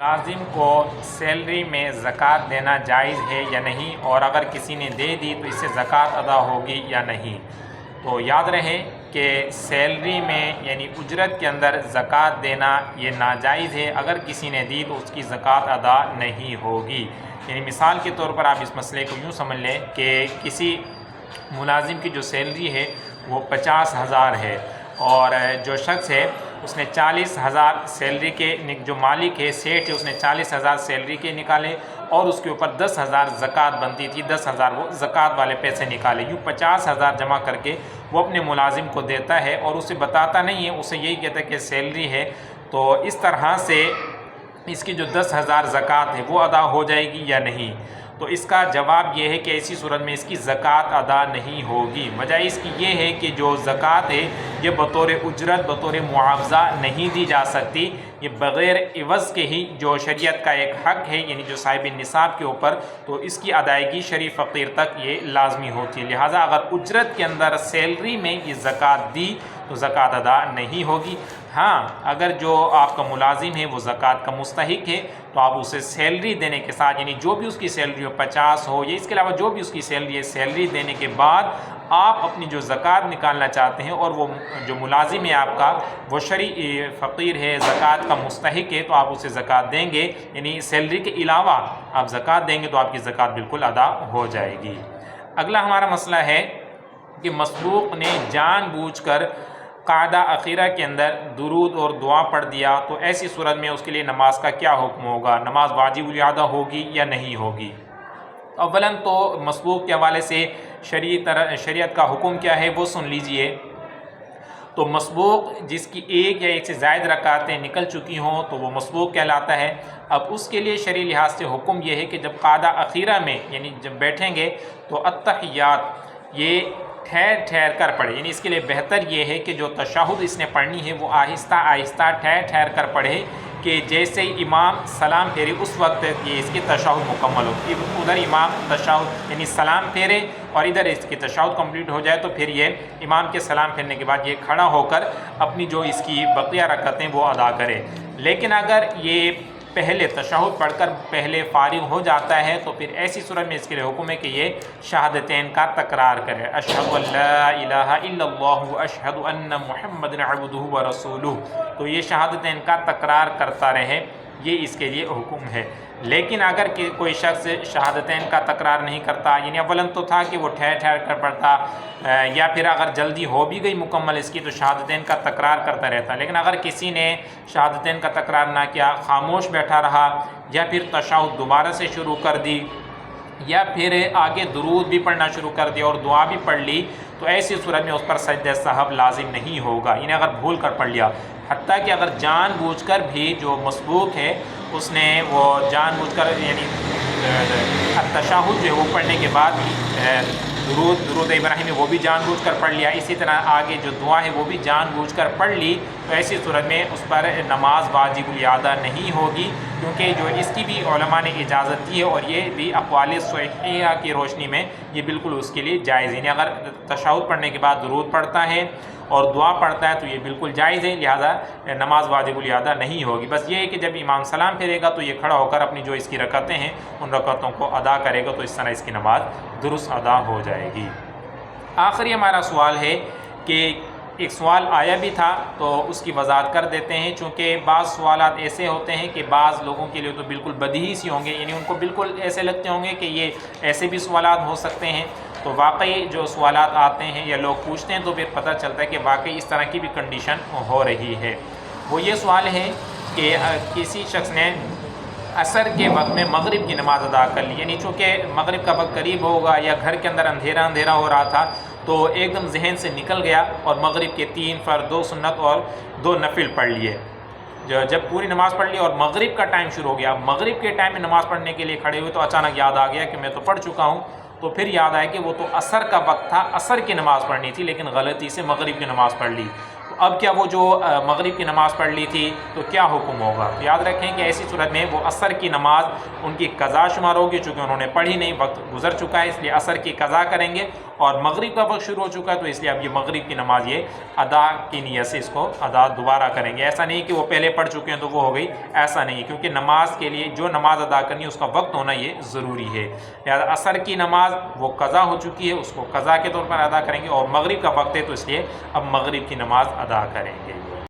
ملازم کو سیلری میں زکوٰۃ دینا جائز ہے یا نہیں، اور اگر کسی نے دے دی تو اس سے زکوٰۃ ادا ہوگی یا نہیں۔ تو یاد رہے کہ سیلری میں یعنی اجرت کے اندر زکوٰۃ دینا یہ ناجائز ہے۔ اگر کسی نے دی تو اس کی زکوٰۃ ادا نہیں ہوگی۔ یعنی مثال کے طور پر آپ اس مسئلے کو یوں سمجھ لیں کہ کسی ملازم کی جو سیلری ہے وہ 50,000 ہے، اور جو شخص ہے اس نے 40,000 سیلری کے، جو مالک ہے سیٹ ہے، اس نے 40,000 سیلری کے نکالے اور اس کے اوپر 10,000 زکوٰۃ بنتی تھی، 10,000 وہ زکوٰۃ والے پیسے نکالے۔ یوں 50,000 جمع کر کے وہ اپنے ملازم کو دیتا ہے اور اسے بتاتا نہیں ہے، اسے یہی کہتا ہے کہ سیلری ہے۔ تو اس طرح سے اس کی جو 10,000 زکوٰۃ ہے وہ ادا ہو جائے گی یا نہیں؟ تو اس کا جواب یہ ہے کہ ایسی صورت میں اس کی زکوٰۃ ادا نہیں ہوگی۔ وجہ اس کی یہ ہے کہ جو زکوٰۃ ہے یہ بطور اجرت، بطور معاوضہ نہیں دی جا سکتی، یہ بغیر عوض کے ہی جو شریعت کا ایک حق ہے، یعنی جو صاحب نصاب کے اوپر، تو اس کی ادائیگی شریف فقیر تک یہ لازمی ہوتی ہے۔ لہٰذا اگر اجرت کے اندر سیلری میں یہ زکوٰۃ دی تو زکوٰۃ ادا نہیں ہوگی۔ ہاں، اگر جو آپ کا ملازم ہے وہ زکوٰۃ کا مستحق ہے تو آپ اسے سیلری دینے کے ساتھ، یعنی جو بھی اس کی سیلری ہو 50 ہو یا اس کے علاوہ جو بھی اس کی سیلری ہے، سیلری دینے کے بعد آپ اپنی جو زکوٰۃ نکالنا چاہتے ہیں اور وہ جو ملازم ہے آپ کا وہ شرعی فقیر ہے، زکوٰۃ کا مستحق ہے، تو آپ اسے زکوٰۃ دیں گے، یعنی سیلری کے علاوہ آپ زکوٰۃ دیں گے تو آپ کی زکوٰۃ بالکل ادا ہو جائے گی۔ اگلا ہمارا مسئلہ ہے کہ مسبوق نے جان بوجھ کر قاعدہ اخیرہ کے اندر درود اور دعا پڑھ دیا، تو ایسی صورت میں اس کے لیے نماز کا کیا حکم ہوگا؟ نماز واجب الادا ہوگی یا نہیں ہوگی؟ اولاً تو مسبوق کے حوالے سے شریعت کا حکم کیا ہے وہ سن لیجئے۔ تو مسبوق جس کی ایک یا ایک سے زائد رکعتیں نکل چکی ہوں تو وہ مسبوق کہلاتا ہے۔ اب اس کے لیے شرعی لحاظ سے حکم یہ ہے کہ جب قاعدہ اخیرہ میں یعنی جب بیٹھیں گے تو التحیات یہ ٹھہر ٹھہر کر پڑھے، یعنی اس کے لیے بہتر یہ ہے کہ جو تشہد اس نے پڑھنی ہے وہ آہستہ آہستہ ٹھہر ٹھہر کر پڑھے، کہ جیسے امام سلام پھیرے اس وقت یہ اس کی تشہد مکمل ہو۔ ادھر امام تشہد یعنی سلام پھیرے اور ادھر اس کی تشہد کمپلیٹ ہو جائے تو پھر یہ امام کے سلام پھیرنے کے بعد یہ کھڑا ہو کر اپنی جو اس کی بقیہ رکعتیں وہ ادا کرے۔ لیکن اگر یہ پہلے تشہد پڑھ کر پہلے فارغ ہو جاتا ہے تو پھر ایسی صورت میں اس کے لیے حکم ہے کہ یہ شہادتین کا تکرار کرے، اشہد ان لا الہ الا اللہ واشہد ان محمد عبدہ ورسولہ، تو یہ شہادتین کا تکرار کرتا رہے، یہ اس کے لیے حکم ہے۔ لیکن اگر کوئی شخص شہادتین کا تکرار نہیں کرتا، یعنی اولاً تو تھا کہ وہ ٹھہر ٹھہر کر پڑھتا، یا پھر اگر جلدی ہو بھی گئی مکمل اس کی تو شہادتین کا تکرار کرتا رہتا، لیکن اگر کسی نے شہادتین کا تکرار نہ کیا، خاموش بیٹھا رہا، یا پھر تشہد دوبارہ سے شروع کر دی، یا پھر آگے درود بھی پڑھنا شروع کر دیا اور دعا بھی پڑھ لی، تو ایسی صورت میں اس پر سجدہ سہو لازم نہیں ہوگا، یعنی اگر بھول کر پڑھ لیا۔ حتیٰ کہ اگر جان بوجھ کر بھی جو مسبوق ہے اس نے وہ جان بوجھ کر یعنی تشہد جو ہے وہ پڑھنے کے بعد درود ابراہیمی وہ بھی جان بوجھ کر پڑھ لیا، اسی طرح آگے جو دعا ہے وہ بھی جان بوجھ کر پڑھ لی، تو ایسی صورت میں اس پر نماز واجب الادا نہیں ہوگی، کیونکہ جو اس کی بھی علماء نے اجازت دی ہے اور یہ بھی اقوال صحیحہ کی روشنی میں یہ بالکل اس کے لیے جائز ہے۔ یعنی اگر تشہد پڑھنے کے بعد درود پڑھتا ہے اور دعا پڑھتا ہے تو یہ بالکل جائز ہے، لہذا نماز واجب الادا نہیں ہوگی۔ بس یہ ہے کہ جب امام سلام پھیرے گا تو یہ کھڑا ہو کر اپنی جو اس کی رکعتیں ہیں ان رکعتوں کو ادا کرے گا، تو اس طرح اس کی نماز درست ادا ہو جائے گی۔ آخری ہمارا سوال ہے کہ ایک سوال آیا بھی تھا تو اس کی وضاحت کر دیتے ہیں، چونکہ بعض سوالات ایسے ہوتے ہیں کہ بعض لوگوں کے لیے تو بالکل بدیہی سی ہوں گے، یعنی ان کو بالکل ایسے لگتے ہوں گے کہ یہ ایسے بھی سوالات ہو سکتے ہیں، تو واقعی جو سوالات آتے ہیں یا لوگ پوچھتے ہیں تو پھر پتہ چلتا ہے کہ واقعی اس طرح کی بھی کنڈیشن ہو رہی ہے۔ وہ یہ سوال ہے کہ کسی شخص نے عصر کے وقت میں مغرب کی نماز ادا کر لی، یعنی چونکہ مغرب کا وقت قریب ہوگا یا گھر کے اندر اندھیرا اندھیرا ہو رہا تھا تو ایک دم ذہن سے نکل گیا اور مغرب کے 3 فرض، 2 سنت اور 2 نفل پڑھ لیے۔ جب پوری نماز پڑھ لی اور مغرب کا ٹائم شروع ہو گیا، مغرب کے ٹائم میں نماز پڑھنے کے لیے کھڑے ہوئے تو اچانک یاد آ گیا کہ میں تو پڑھ چکا ہوں، تو پھر یاد آیا کہ وہ تو عصر کا وقت تھا، عصر کی نماز پڑھنی تھی لیکن غلطی سے مغرب کی نماز پڑھ لی، تو اب کیا وہ جو مغرب کی نماز پڑھ لی تھی تو کیا حکم ہوگا؟ تو یاد رکھیں کہ ایسی صورت میں وہ عصر کی نماز ان کی قضا شمار ہوگی، چونکہ انہوں نے پڑھی نہیں، وقت گزر چکا ہے، اس لیے عصر کی قضا کریں گے اور مغرب کا وقت شروع ہو چکا ہے تو اس لیے اب یہ مغرب کی نماز یہ ادا کی نیت سے اس کو ادا دوبارہ کریں گے. ایسا نہیں کہ وہ پہلے پڑھ چکے ہیں تو وہ ہو گئی, ایسا نہیں, کیونکہ نماز کے لیے جو نماز ادا کرنی ہے اس کا وقت ہونا یہ ضروری ہے. لہٰذا عصر کی نماز وہ قضا ہو چکی ہے, اس کو قضا کے طور پر ادا کریں گے, اور مغرب کا وقت ہے تو اس لیے اب مغرب کی نماز ادا کریں گے.